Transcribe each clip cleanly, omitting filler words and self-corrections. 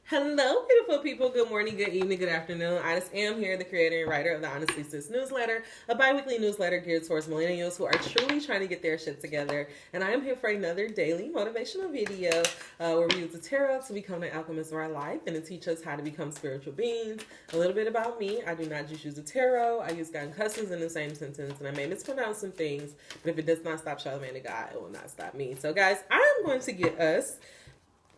Hello, beautiful people. Good morning, good evening, good afternoon. I just am here, the creator and writer of the Honestly Sis newsletter, a bi-weekly newsletter geared towards millennials who are truly trying to get their shit together. And I am here for another daily motivational video where we use the tarot to become the alchemist of our life and to teach us how to become spiritual beings. A little bit about me. I do not just use the tarot. I use God and customs in the same sentence, and I may mispronounce some things, but if it does not stop Charlamagne God, it will not stop me. So guys, I am going to get us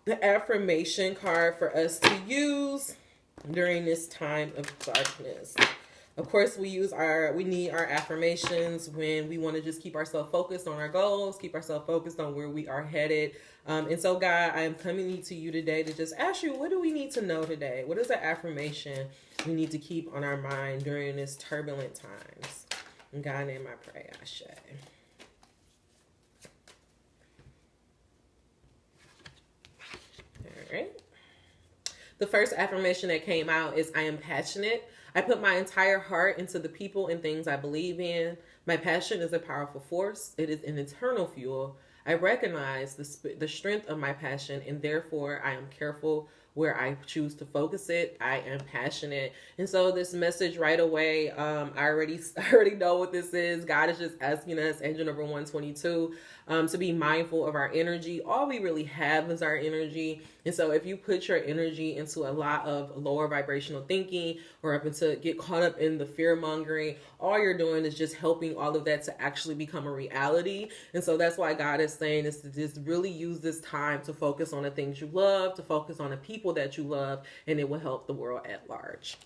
the affirmation card for us to use during this time of darkness. Of course, we need our affirmations when we want to just keep ourselves focused on our goals, keep ourselves focused on where we are headed. And so, God, I am coming to you today to just ask you, what do we need to know today? What is the affirmation we need to keep on our mind during this turbulent times? In God's name I pray, Ashe. Right? The first affirmation that came out is I am passionate. I put my entire heart into the people and things I believe in. My passion is a powerful force. It is an eternal fuel. I recognize the strength of my passion, and therefore I am careful where I choose to focus it. I am passionate. And so this message right away, I already know what this is. God is just asking us, angel number 122, to be mindful of our energy. All we really have is our energy. And so if you put your energy into a lot of lower vibrational thinking or up into get caught up in the fear mongering, all you're doing is just helping all of that to actually become a reality. And so that's why God is saying is to just really use this time to focus on the things you love, to focus on the people that you love, and it will help the world at large.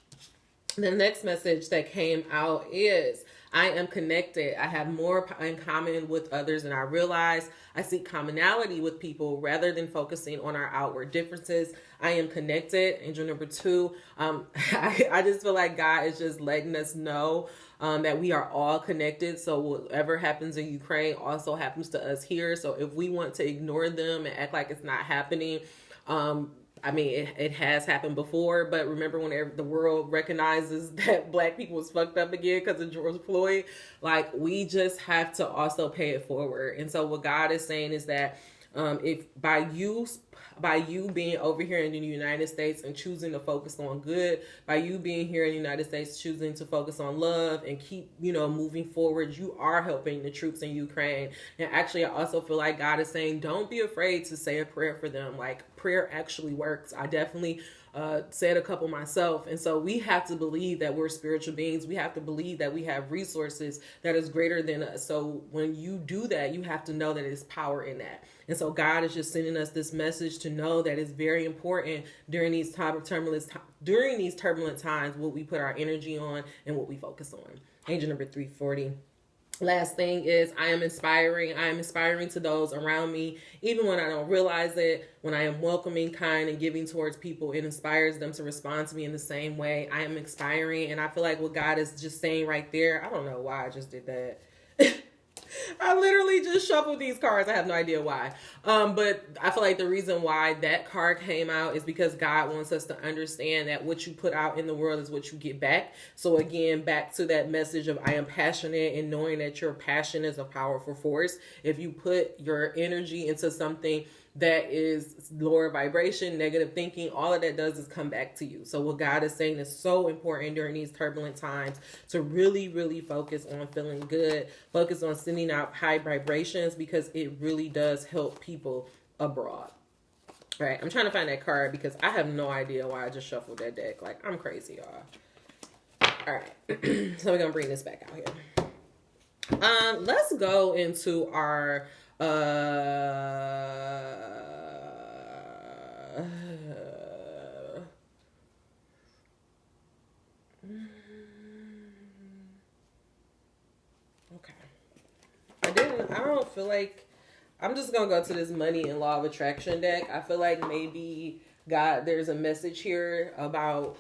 The next message that came out is I am connected. I have more in common with others than I realize. I seek commonality with people rather than focusing on our outward differences. I am connected. Angel number 2. I just feel like God is just letting us know that we are all connected. So whatever happens in Ukraine also happens to us here. So if we want to ignore them and act like it's not happening, it has happened before, but remember whenever the world recognizes that Black people was fucked up again because of George Floyd, like we just have to also pay it forward. And so what God is saying is that if by you being over here in the United States and choosing to focus on good, by you being here in the United States choosing to focus on love and keep moving forward, you are helping the troops in Ukraine. And actually I also feel like God is saying don't be afraid to say a prayer for them. Like prayer actually works. I definitely said a couple myself. And so we have to believe that we're spiritual beings. We have to believe that we have resources that is greater than us. So when you do that, you have to know that there's power in that. And so God is just sending us this message to know that it's very important during these turbulent times what we put our energy on and what we focus on. Angel number 340. Last thing is I am inspiring. I am inspiring to those around me, even when I don't realize it. When I am welcoming, kind, and giving towards people, it inspires them to respond to me in the same way. I am inspiring, and I feel like what God is just saying right there, I don't know why I just did that. I literally just shuffled these cards. I have no idea why. But I feel like the reason why that card came out is because God wants us to understand that what you put out in the world is what you get back. So again, back to that message of I am passionate and knowing that your passion is a powerful force. If you put your energy into something that is lower vibration, negative thinking, all of that does is come back to you. So what God is saying is so important during these turbulent times to really, really focus on feeling good, focus on sending out high vibrations because it really does help people abroad. All right, I'm trying to find that card because I have no idea why I just shuffled that deck. Like, I'm crazy, y'all. All right, so we're going to bring this back out here. Let's go into our okay. I don't feel like I'm just gonna go to this money and law of attraction deck. I feel like maybe there's a message here about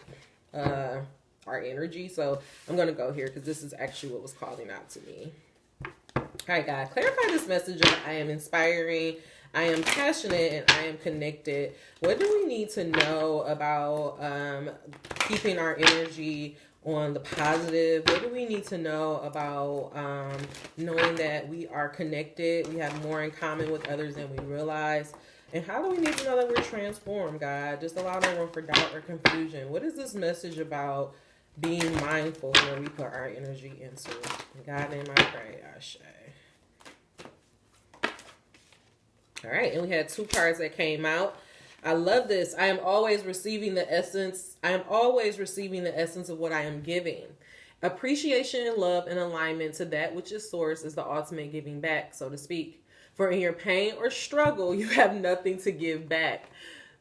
our energy. So I'm gonna go here because this is actually what was calling out to me. All right, God, clarify this message of I am inspiring, I am passionate, and I am connected. What do we need to know about keeping our energy on the positive? What do we need to know about knowing that we are connected? We have more in common with others than we realize. And how do we need to know that we're transformed, God? Just allow no room for doubt or confusion. What is this message about being mindful where we put our energy into? In God's name I pray, Ashe. All right, and we had 2 cards that came out. I love this. I am always receiving the essence. I am always receiving the essence of what I am giving. Appreciation and love and alignment to that which is source is the ultimate giving back, so to speak. For in your pain or struggle, you have nothing to give back.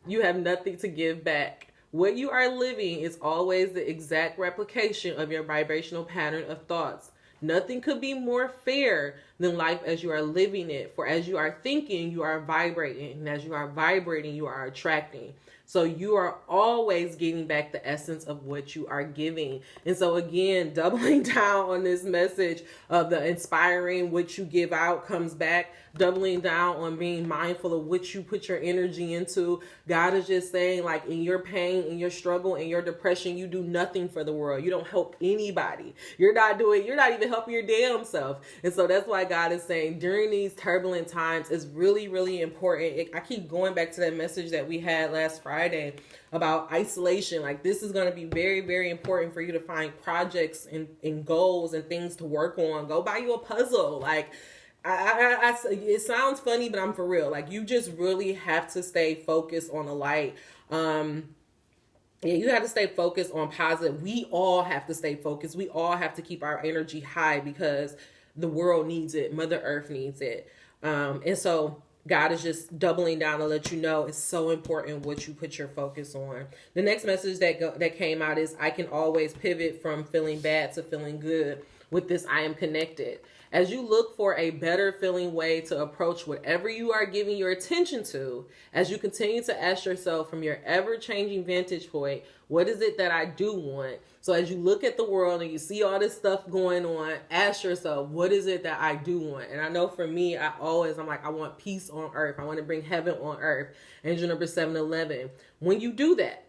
You have nothing to give back. What you are living is always the exact replication of your vibrational pattern of thoughts. Nothing could be more fair than life as you are living it. For as you are thinking, you are vibrating. And as you are vibrating, you are attracting. So you are always getting back the essence of what you are giving. And so again, doubling down on this message of the inspiring, what you give out comes back. Doubling down on being mindful of what you put your energy into. God is just saying, like, in your pain, in your struggle, in your depression, you do nothing for the world. You don't help anybody. You're not even helping your damn self. And so that's why God is saying during these turbulent times, it's really, really important. I keep going back to that message that we had last Friday about isolation. Like, this is going to be very, very important for you to find projects and goals and things to work on. Go buy you a puzzle. Like, it sounds funny, but I'm for real. Like, you just really have to stay focused on the light. You have to stay focused on positive. We all have to stay focused. We all have to keep our energy high because the world needs it. Mother Earth needs it. And so God is just doubling down to let you know it's so important what you put your focus on. The next message that came out is, I can always pivot from feeling bad to feeling good. With this, I am connected. As you look for a better feeling way to approach whatever you are giving your attention to, as you continue to ask yourself from your ever-changing vantage point, what is it that I do want? So as you look at the world and you see all this stuff going on, ask yourself, what is it that I do want? And I know for me, I'm like, I want peace on earth. I want to bring heaven on earth. Angel number 711. When you do that,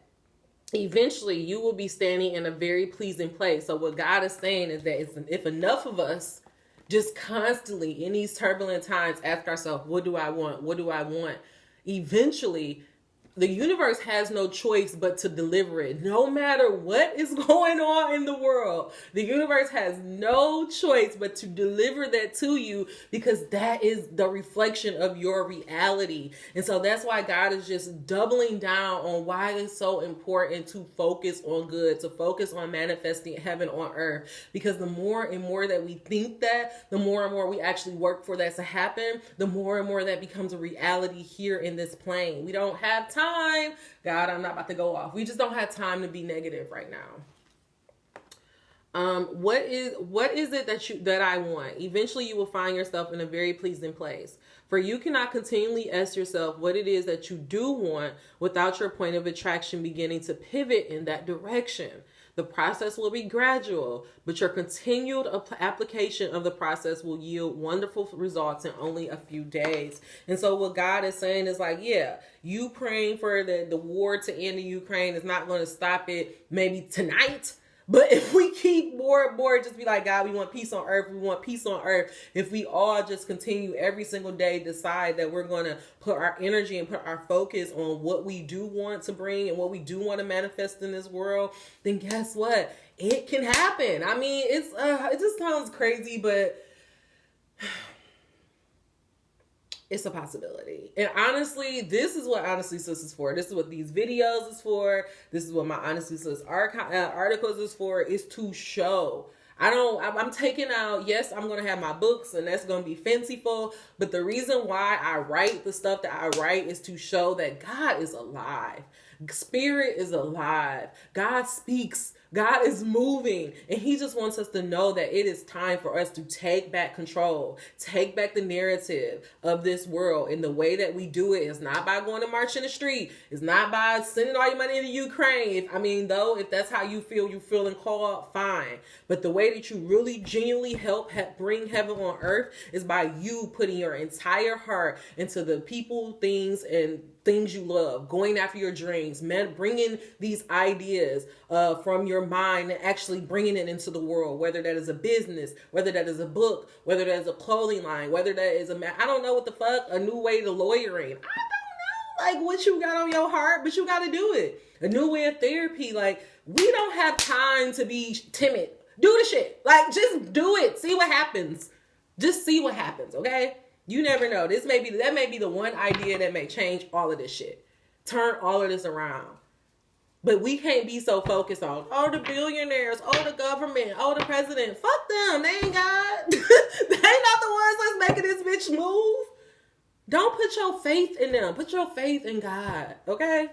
eventually you will be standing in a very pleasing place. So what God is saying is that if enough of us just constantly in these turbulent times ask ourselves, what do I want? What do I want? Eventually, the universe has no choice but to deliver it. No matter what is going on in the world, the universe has no choice but to deliver that to you, because that is the reflection of your reality. And so that's why God is just doubling down on why it's so important to focus on good, to focus on manifesting heaven on earth. Because the more and more that we think that, the more and more we actually work for that to happen, the more and more that becomes a reality here in this plane. We don't have time. God, I'm not about to go off. We just don't have time to be negative right now. What is it that I want? Eventually you will find yourself in a very pleasing place. For you cannot continually ask yourself what it is that you do want without your point of attraction beginning to pivot in that direction. The process will be gradual, but your continued application of the process will yield wonderful results in only a few days. And so what God is saying is like, yeah, you praying for the war to end in Ukraine is not going to stop it maybe tonight. But if we keep more and more, just be like, God, we want peace on earth. We want peace on earth. If we all just continue every single day, decide that we're going to put our energy and put our focus on what we do want to bring and what we do want to manifest in this world, then guess what? It can happen. I mean, it just sounds crazy, but it's a possibility. And honestly, this is what Honestly Sis is for. This is what these videos is for. This is what my Honestly Sis articles is for. Is to show. I'm taking out, yes, I'm going to have my books and that's going to be fanciful. But the reason why I write the stuff that I write is to show that God is alive. Spirit is alive. God speaks. God is moving, and he just wants us to know that it is time for us to take back control, take back the narrative of this world. And the way that we do it is not by going to march in the street. It's not by sending all your money into Ukraine. If that's how you feel, you feeling called, fine. But the way that you really genuinely help bring heaven on earth is by you putting your entire heart into the people, things, and things you love, going after your dreams, bringing these ideas from your mind and actually bringing it into the world, whether that is a business, whether that is a book, whether that is a clothing line, whether that is I don't know what the fuck, a new way to lawyering. I like what you got on your heart, but you got to do it. A new way of therapy. Like, we don't have time to be timid. Do the shit. Like, just do it. See what happens. Just see what happens, okay? You never know. That may be the one idea that may change all of this shit. Turn all of this around. But we can't be so focused on, oh, the billionaires, oh, the government, oh, the president. Fuck them. They ain't God. They ain't not the ones that's making this bitch move. Don't put your faith in them. Put your faith in God, okay?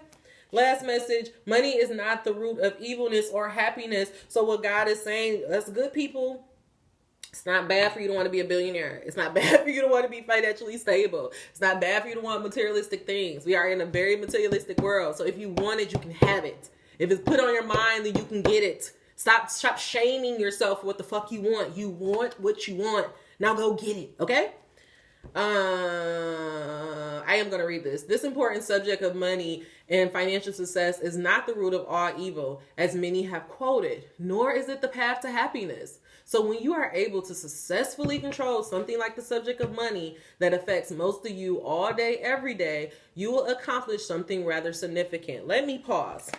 Last message, money is not the root of evilness or happiness. So what God is saying, us good people, it's not bad for you to want to be a billionaire. It's not bad for you to want to be financially stable. It's not bad for you to want materialistic things. We are in a very materialistic world. So if you want it, you can have it. If it's put on your mind, then you can get it. Stop shaming yourself for what the fuck you want. You want what you want. Now go get it, okay? I am going to read this. This important subject of money and financial success is not the root of all evil, as many have quoted, nor is it the path to happiness. So when you are able to successfully control something like the subject of money that affects most of you all day, every day, you will accomplish something rather significant. Let me pause.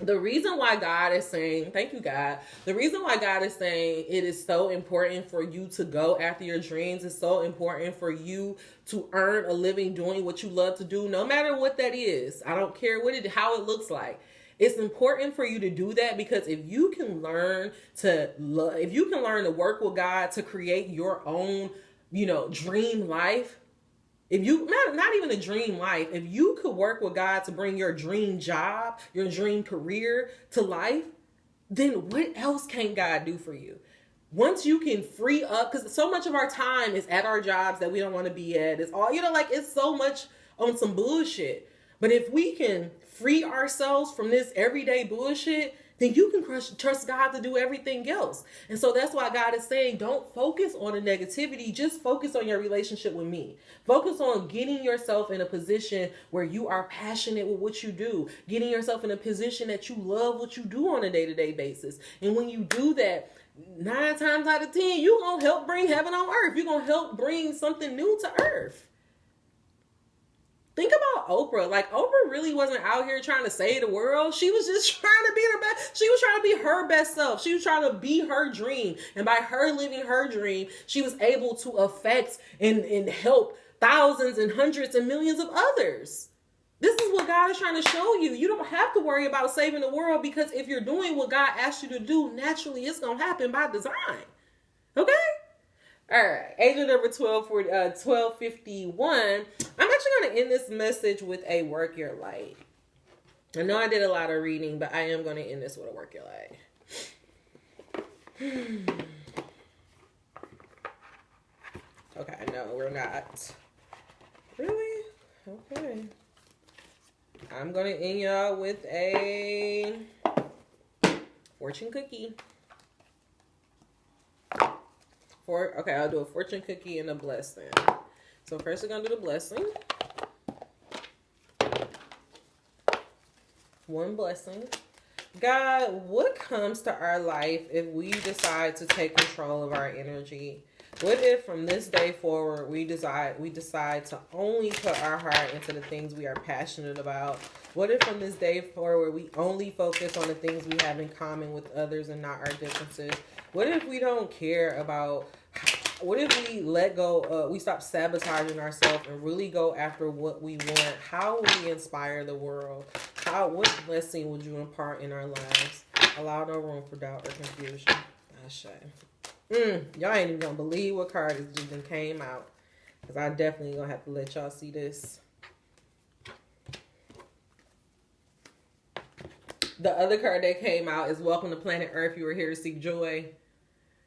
The reason why God is saying, thank you, God. The reason why God is saying it is so important for you to go after your dreams, is so important for you to earn a living doing what you love to do, no matter what that is. I don't care how it looks like. It's important for you to do that, because if you can learn to work with God to create your own, dream life, if you, not even a dream life, if you could work with God to bring your dream job, your dream career to life, then what else can God do for you? Once you can free up, because so much of our time is at our jobs that we don't want to be at. It's all, it's so much on some bullshit. But if we can free ourselves from this everyday bullshit, then you can trust God to do everything else. And so that's why God is saying, don't focus on the negativity. Just focus on your relationship with me. Focus on getting yourself in a position where you are passionate with what you do. Getting yourself in a position that you love what you do on a day-to-day basis. And when you do that, 9 times out of 10, you're going to help bring heaven on earth. You're going to help bring something new to earth. Think about Oprah. Like, Oprah really wasn't out here trying to save the world. She was just trying to be her best. She was trying to be her best self. She was trying to be her dream. And by her living her dream, she was able to affect and help thousands and hundreds and millions of others. This is what God is trying to show you. You don't have to worry about saving the world, because if you're doing what God asked you to do, naturally it's going to happen by design. Okay? All right, agent number 1251. I'm actually going to end this message with a work your light. I know I did a lot of reading, but I am going to end this with a work your light. Okay, no, we're not. Really? Okay. I'm going to end y'all with a fortune cookie. Okay, I'll do a fortune cookie and a blessing. So first we're going to do the blessing. One blessing. God, what comes to our life if we decide to take control of our energy? What if from this day forward we decide to only put our heart into the things we are passionate about? What if from this day forward we only focus on the things we have in common with others and not our differences? What if we don't care about, what if we let go, we stop sabotaging ourselves and really go after what we want? How will we inspire the world? What blessing would you impart in our lives? Allow no room for doubt or confusion. Ashe. Y'all ain't even gonna believe what card has just came out, because I definitely gonna have to let y'all see this. The other card that came out is Welcome to Planet Earth. You are here to seek joy.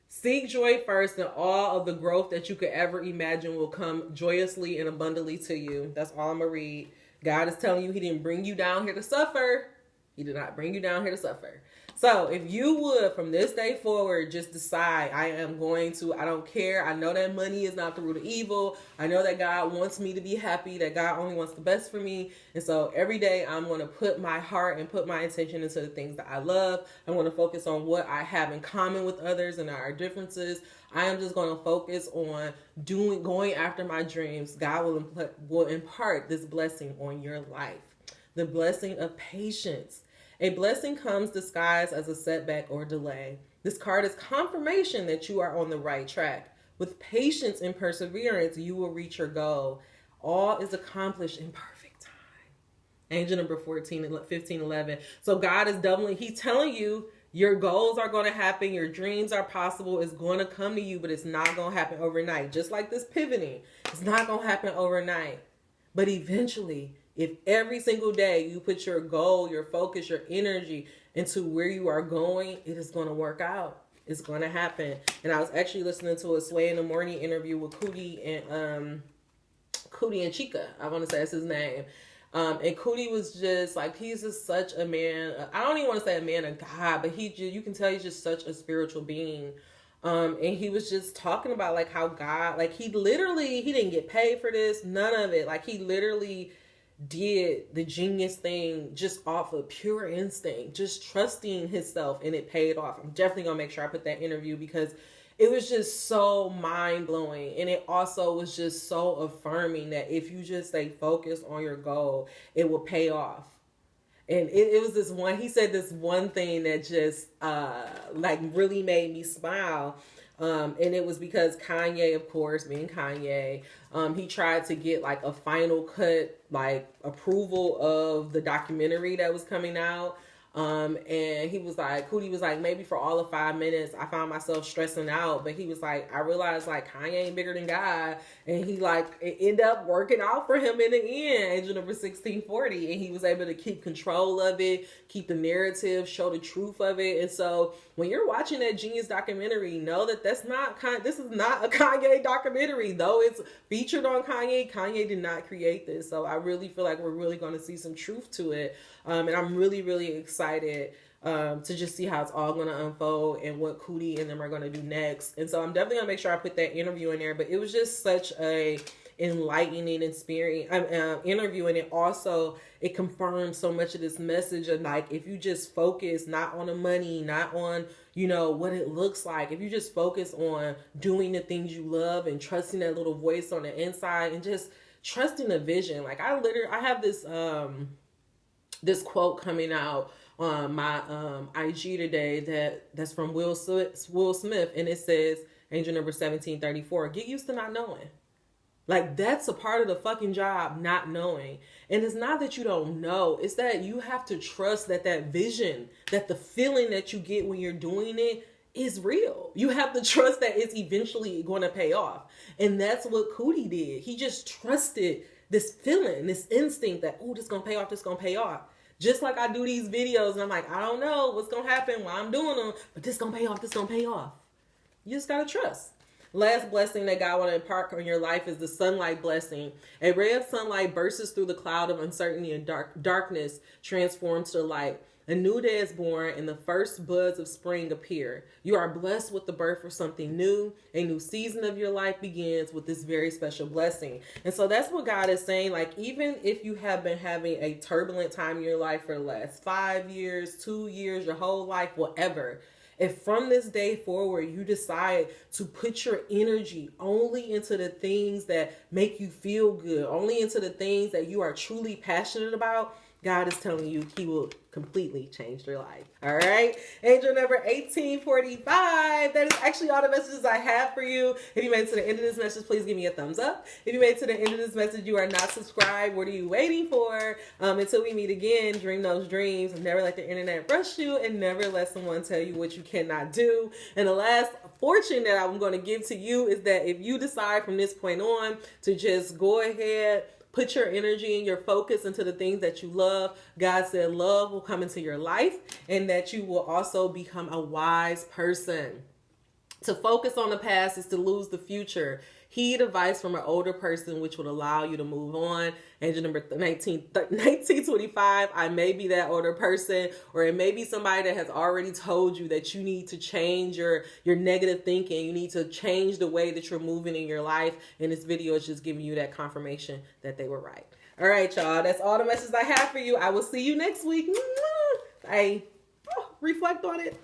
Seek joy first, and all of the growth that you could ever imagine will come joyously and abundantly to you. That's all I'm going to read. God is telling you he didn't bring you down here to suffer. He did not bring you down here to suffer. So if you would, from this day forward, just decide, I don't care. I know that money is not the root of evil. I know that God wants me to be happy, that God only wants the best for me. And so every day I'm going to put my heart and put my attention into the things that I love. I'm going to focus on what I have in common with others and our differences. I am just going to focus on going after my dreams. God will impart this blessing on your life. The blessing of patience. A blessing comes disguised as a setback or delay. This card is confirmation that you are on the right track. With patience and perseverance, you will reach your goal. All is accomplished in perfect time. Angel number 1511. So God is He's telling you your goals are going to happen. Your dreams are possible. It's going to come to you, but it's not going to happen overnight. Just like this pivoting, it's not going to happen overnight. But eventually, if every single day you put your goal, your focus, your energy into where you are going, it is going to work out. It's going to happen. And I was actually listening to a Sway in the Morning interview with Cootie and Chica. I want to say that's his name. And Cootie was just like, he's just such a man. I don't even want to say a man of God, but you can tell he's just such a spiritual being. And he was just talking about like how God, like he didn't get paid for this, none of it. Like he literally did the genius thing just off of pure instinct, just trusting himself, and it paid off. I'm definitely gonna make sure I put that interview because it was just so mind-blowing, and it also was just so affirming that if you just stay focused on your goal, it will pay off. And it was this one, he said this one thing that just like really made me smile. And it was because Kanye, of course, being Kanye, he tried to get like a final cut, like approval of the documentary that was coming out. And he was like, Cootie was like, maybe for all of 5 minutes, I found myself stressing out. But he was like, I realized like Kanye ain't bigger than God. And he like, it ended up working out for him in the end, Angel number 1640. And he was able to keep control of it, keep the narrative, show the truth of it. And so when you're watching that Genius documentary, know that this is not a Kanye documentary. Though it's featured on Kanye, Kanye did not create this. So I really feel like we're really going to see some truth to it. And I'm really, really excited to just see how it's all going to unfold and what Cootie and them are going to do next. And so I'm definitely going to make sure I put that interview in there. But it was just such a enlightening experience, interview. And it confirmed so much of this message of like, if you just focus not on the money, not on, what it looks like. If you just focus on doing the things you love and trusting that little voice on the inside and just trusting the vision. Like I have this quote coming out on my IG today that's from Will Smith, and it says, Angel number 1734, get used to not knowing. Like that's a part of the fucking job, not knowing. And it's not that you don't know, it's that you have to trust that vision, that the feeling that you get when you're doing it is real. You have to trust that it's eventually going to pay off. And that's what Cootie did. He just trusted this feeling, this instinct that, oh, this is going to pay off, this is going to pay off. Just like I do these videos and I'm like, I don't know what's going to happen while I'm doing them, but this is going to pay off, this is going to pay off. You just got to trust. Last blessing that God want to impart on your life is the sunlight blessing. A ray of sunlight bursts through the cloud of uncertainty and darkness transforms to light. A new day is born and the first buds of spring appear. You are blessed with the birth of something new. A new season of your life begins with this very special blessing. And so that's what God is saying. Like, even if you have been having a turbulent time in your life for the last 5 years, 2 years, your whole life, whatever, if from this day forward you decide to put your energy only into the things that make you feel good, only into the things that you are truly passionate about, God is telling you he will completely change your life. All right. Angel number 1845. That is actually all the messages I have for you. If you made it to the end of this message, please give me a thumbs up. If you made it to the end of this message, you are not subscribed. What are you waiting for? Until we meet again, dream those dreams. Never let the internet rush you, and never let someone tell you what you cannot do. And the last fortune that I'm going to give to you is that if you decide from this point on to just go ahead, put your energy and your focus into the things that you love, God said love will come into your life and that you will also become a wise person. To focus on the past is to lose the future. Heed advice from an older person, which would allow you to move on. Angel number 1925, I may be that older person, or it may be somebody that has already told you that you need to change your negative thinking. You need to change the way that you're moving in your life. And this video is just giving you that confirmation that they were right. All right, y'all. That's all the messages I have for you. I will see you next week. Bye. Reflect on it.